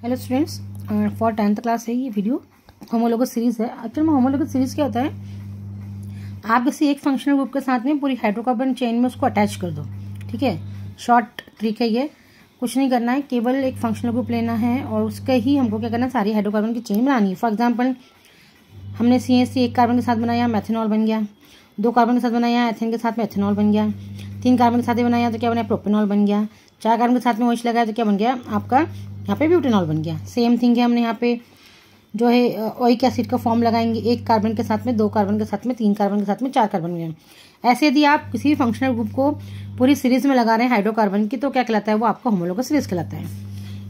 Hello students, for 10th class है ये video. Homologous series है। एक्चुअल में होमोलोगस सीरीज क्या होता है, आप किसी एक फंक्शनल ग्रुप के साथ में पूरी हाइड्रोकार्बन चेन में उसको अटैच कर दो। ठीक है, शॉर्ट ट्रिक है ये। कुछ नहीं करना है, केवल एक फंक्शनल ग्रुप लेना है और उसके ही हमको क्या करना है, सारी हाइड्रोकार्बन की चेन बनानी है। फॉर एग्जाम्पल हमने CH3 एक कार्बन के साथ बनाया, मैथेनॉल बन गया। 2 कार्बन के साथ बनाया, एथेन के साथ में एथेनॉल बन गया। 3 कार्बन के साथ ही बनाया तो क्या बनाया, प्रोपेनॉल बन गया। 4 कार्बन के साथ में OH लगाया तो क्या बन गया आपका, यहाँ पे ब्यूटेनॉल बन गया। सेम थिंग है, हमने यहाँ पे जो है ओइक एसिड का फॉर्म लगाएंगे, 1 कार्बन के साथ में, 2 कार्बन के साथ में, 3 कार्बन के साथ में, 4 कार्बन में। ऐसे यदि आप किसी भी फंक्शनल ग्रुप को पूरी सीरीज में लगा रहे हैं हाइड्रोकार्बन की, तो क्या कहलाता है, वो आपका होमोलोगस सीरीज कहलाता है।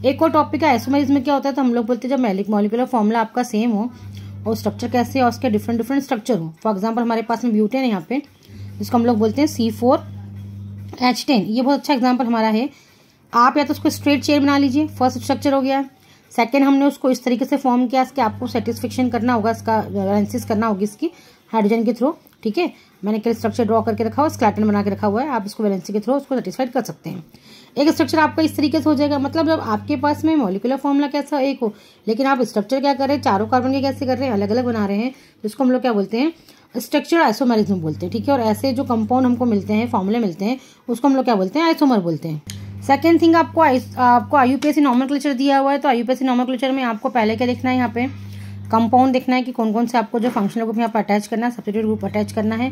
एक और टॉपिक है आइसोमरिज्म में। क्या होता है, तो हम लोग बोलते हैं जब मॉलिक्यूलर फॉर्मूला आपका सेम हो और स्ट्रक्चर कैसे और उसके डिफरेंट स्ट्रक्चर हो। फॉर एग्जाम्पल हमारे पास में ब्यूटेन है यहाँ पे, जिसको हम लोग बोलते हैं C4H10। ये बहुत अच्छा एग्जाम्पल हमारा है। आप या तो उसको स्ट्रेट चेयर बना लीजिए, फर्स्ट स्ट्रक्चर हो गया। सेकंड, हमने उसको इस तरीके से फॉर्म किया कि आपको सेटिस्फेक्शन करना होगा, इसका वैलेंसिस करना होगी इसकी हाइड्रोजन के थ्रू। ठीक है, मैंने कल स्ट्रक्चर ड्रॉ करके रखा हुआ, स्केलेटन बना के रखा हुआ है, आप इसको वैलेंसी के थ्रू उसको सेटिस्फाइड कर सकते हैं। एक स्ट्रक्चर आपका इस तरीके से हो जाएगा, मतलब जब आपके पास में मॉलिक्यूलर फॉर्मूला कैसा एक हो, लेकिन आप स्ट्रक्चर क्या कर रहे हैं, चारों कार्बन के कैसे कर रहे हैं, अलग अलग बना रहे हैं, जिसको हम लोग क्या बोलते हैं, स्ट्रक्चर आइसोमेरिज्म बोलते हैं। ठीक है, और ऐसे जो कंपाउंड हमको मिलते हैं, फॉर्मूले मिलते हैं, उसको हम लोग क्या बोलते हैं, आइसोमर बोलते हैं। सेकेंड थिंग, आपको IUPAC नॉमेनक्लेचर दिया हुआ है, तो IUPAC नॉमेनक्लेचर में आपको पहले क्या देखना है, यहाँ पे कंपाउंड देखना है कि कौन कौन से आपको जो फंक्शनल ग्रुप यहाँ पर अटैच करना है, सब्स्टिट्यूट ग्रुप अटैच करना है।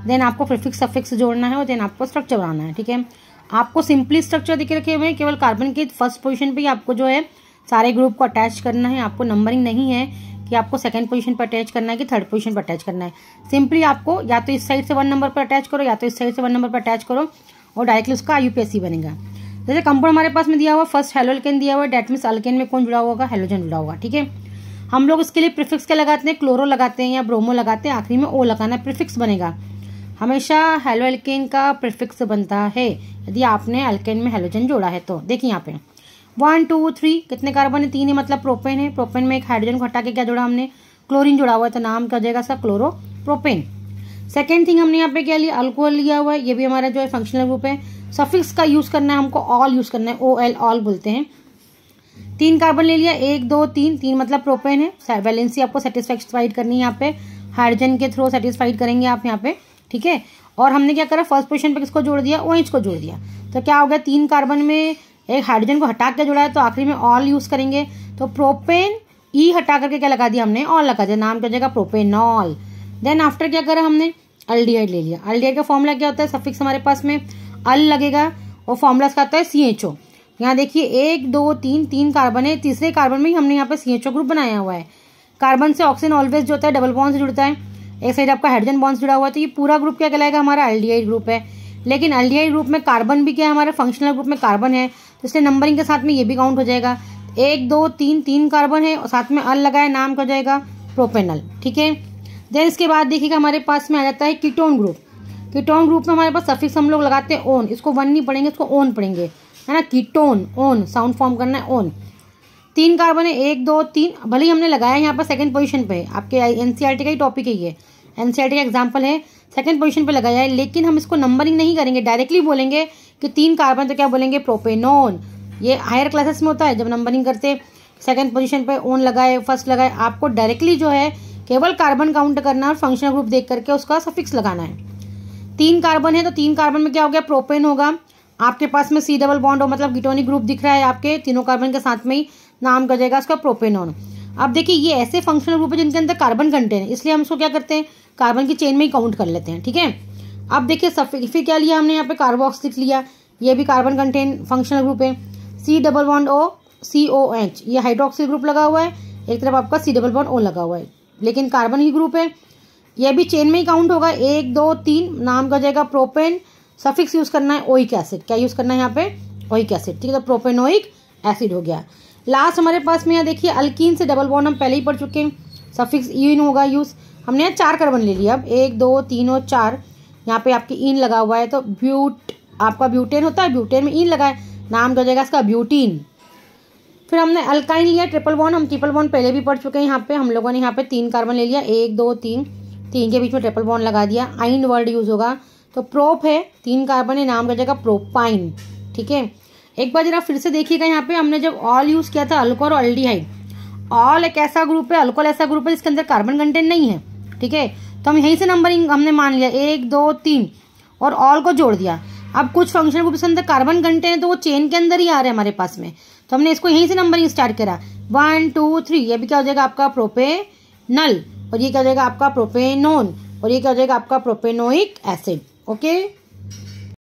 देन आपको प्रीफिक्स सफिक्स जोड़ना है और देन आपको स्ट्रक्चर बनाना है। ठीक है, आपको सिंपली स्ट्रक्चर दिख रखे हुए हैं, केवल कार्बन की फर्स्ट पोजीशन पे ही आपको जो है सारे ग्रुप को अटैच करना है। आपको नंबरिंग नहीं है कि आपको सेकंड पोजीशन पर अटैच करना है कि थर्ड पोजीशन पर अटैच करना है। सिंपली आपको या तो इस साइड से 1 नंबर पर अटैच करो या तो इस साइड से 1 नंबर पर अटैच करो और डायरेक्टली उसका IUPAC बनेगा। जैसे कंपाउंड हमारे पास में दिया हुआ, फर्स्ट हेलोल्केन दिया हुआ है, डेट मीन्स अल्केन में कौन जुड़ा हुआ होगा, हेलोजन जुड़ा होगा। ठीक है, हम लोग इसके लिए प्रीफिक्स क्या लगाते हैं, क्लोरो लगाते हैं या ब्रोमो लगाते हैं, आखिरी में O लगाना है, प्रीफिक्स बनेगा। हमेशा हेलो एल्केन का प्रीफिक्स बनता है यदि आपने अल्केन में हेलोजन जोड़ा है तो। देखिए यहाँ पे 1 2 3 कितने कार्बन है, 3 है, मतलब प्रोपेन है। प्रोपेन में एक हाइड्रोजन को हटा के क्या जोड़ा हमने, क्लोरीन जोड़ा हुआ है, तो नाम क्या हो जाएगा इसका, क्लोरो प्रोपेन। सेकेंड थिंग हमने यहाँ पे क्या लिया, अल्कोहल लिया हुआ है, ये भी हमारा जो है फंक्शनल ग्रुप है। सफिक्स का यूज करना है हमको, ऑल यूज करना है, OL ऑल बोलते हैं। 3 कार्बन ले लिया, 1 2 3, 3 मतलब प्रोपेन है। वैलेंसी आपको सेटिस्फाइड करनी है, यहाँ पे हाइड्रोजन के थ्रू सेटिस्फाइड करेंगे आप यहाँ पे। ठीक है, और हमने क्या करा, फर्स्ट पोजीशन पे किसको जोड़ दिया, OH को जोड़ दिया। तो क्या हो गया, 3 कार्बन में एक हाइड्रोजन को हटा के जोड़ा है, तो आखिरी में ऑल यूज करेंगे। तो प्रोपेन E हटा करके क्या लगा दिया हमने, ऑल लगा दिया, नाम क्या हो जाएगा, प्रोपेनॉल। देन आफ्टर क्या करा हमने, अल्डिहाइड ले लिया। अल्डिहाइड का फॉर्मूला क्या होता है, सफिक्स हमारे पास में अल लगेगा और फॉर्मूला इसका आता है CHO। यहाँ देखिए 1 2 3, 3 कार्बन है, तीसरे कार्बन में ही हमने यहाँ पे CHO ग्रुप बनाया हुआ है। कार्बन से ऑक्सीजन ऑलवेज जो होता है डबल बॉन्ड से जुड़ता है, एक साइड आपका हाइड्रोजन बॉन्ड जुड़ा हुआ है, तो ये पूरा ग्रुप क्या कहलाएगा, हमारा एल्डिहाइड ग्रुप है। लेकिन एल्डिहाइड ग्रुप में कार्बन भी क्या है, हमारे फंक्शनल ग्रुप में कार्बन है, तो इसलिए नंबरिंग के साथ में ये भी काउंट हो जाएगा। 1 2 3, 3 कार्बन है और साथ में अल लगाए, नाम क्या हो जाएगा, प्रोपेनल। ठीक है, देन इसके बाद देखिएगा हमारे पास में आ जाता है कीटोन ग्रुप। कीटोन ग्रुप में हमारे पास सफिक्स हम लोग लगाते हैं ओन, इसको 1 नहीं पढ़ेंगे, इसको ओन पढ़ेंगे, है ना। कीटोन, ओन साउंड फॉर्म करना है, ओन। 3 कार्बन है, 1 2 3, भले ही हमने लगाया यहाँ पर सेकंड पोजीशन पे, आपके NCERT का ही टॉपिक है ये, NCERT का एग्जाम्पल है, सेकंड पोजीशन पे लगाया है, लेकिन हम इसको नंबरिंग नहीं करेंगे, डायरेक्टली बोलेंगे कि 3 कार्बन, तो क्या बोलेंगे, प्रोपेनोन। ये हायर क्लासेस में होता है, जब नंबरिंग करते सेकंड पोजीशन पे ओन लगाए, फर्स्ट लगाए, आपको डायरेक्टली जो है केवल कार्बन काउंट करना और फंक्शनल ग्रुप देख करके उसका सफिक्स लगाना है। 3 कार्बन है तो 3 कार्बन में क्या हो गया, प्रोपेन होगा। आपके पास में C डबल बॉन्ड हो, मतलब कीटोनिक ग्रुप दिख रहा है आपके तीनों कार्बन के साथ में ही, नाम क्या जाएगा उसका, प्रोपेनॉन। अब देखिए ये ऐसे फंक्शनल ग्रुप है जिनके अंदर कार्बन कंटेन है, इसलिए हम उसको क्या करते हैं, कार्बन की चेन में ही काउंट कर लेते हैं। ठीक है, अब देखिए फिर क्या लिया हमने, यहाँ पे कार्बोक्सिलिक लिया, ये भी कार्बन कंटेन फंक्शनल ग्रुप है। C double bond O COH, ये हाइड्रोक्सिल ग्रुप लगा हुआ है, एक तरफ आपका C डबल बॉन्ड O लगा हुआ है, लेकिन कार्बन ही ग्रुप है, यह भी चेन में ही काउंट होगा। 1 2 3, नाम का जाएगा प्रोपेन, सफिक्स यूज करना है ओइक एसिड, क्या यूज करना है यहाँ पे, ओइक एसिड। ठीक है, तो प्रोपेनोइक एसिड हो गया। लास्ट हमारे पास में यहाँ देखिए अल्कीन से डबल बॉन्ड हम पहले ही पढ़ चुके हैं, सफिक्स इन होगा यूज। हमने यहाँ 4 कार्बन ले लिया, अब 1 2 3 और 4, यहाँ पे आपकी इन लगा हुआ है, तो आपका ब्यूटेन होता है, ब्यूटेन में इन लगा है, नाम क्या हो जाएगा इसका, ब्यूटीन। फिर हमने अल्काइन लिया, ट्रिपल बॉन्ड, हम ट्रिपल बॉन्ड पहले भी पढ़ चुके हैं। यहाँ पे हम लोगों ने यहाँ पे 3 कार्बन ले लिया, 1 2 3, 3 के बीच में ट्रिपल बॉन्ड लगा दिया, आइन वर्ड यूज होगा, तो प्रोप है, 3 कार्बन है, नाम का जगह प्रोपाइन। ठीक है, एक बार जरा फिर से देखिएगा, यहाँ पे हमने जब ऑल यूज किया था अल्कोहल और अल्डिहाइड, ऑल एक ऐसा ग्रुप है, अल्कोहल ऐसा ग्रुप है जिसके अंदर कार्बन कंटेंट नहीं है, ठीक है। तो हम यहीं से नंबरिंग हमने मान लिया 1 2 3 और ऑल को जोड़ दिया। अब कुछ फंक्शनल ग्रुप के अंदर कार्बन कंटेंट है तो वो चेन के अंदर ही आ रहे हैं हमारे पास में, तो हमने इसको यहीं से नंबरिंग स्टार्ट करा 1 2 3। ये भी क्या हो जाएगा आपका प्रोपेनल, और ये क्या हो जाएगा आपका प्रोपेनोन, और ये क्या हो जाएगा आपका प्रोपेनोइक एसिड। ओके।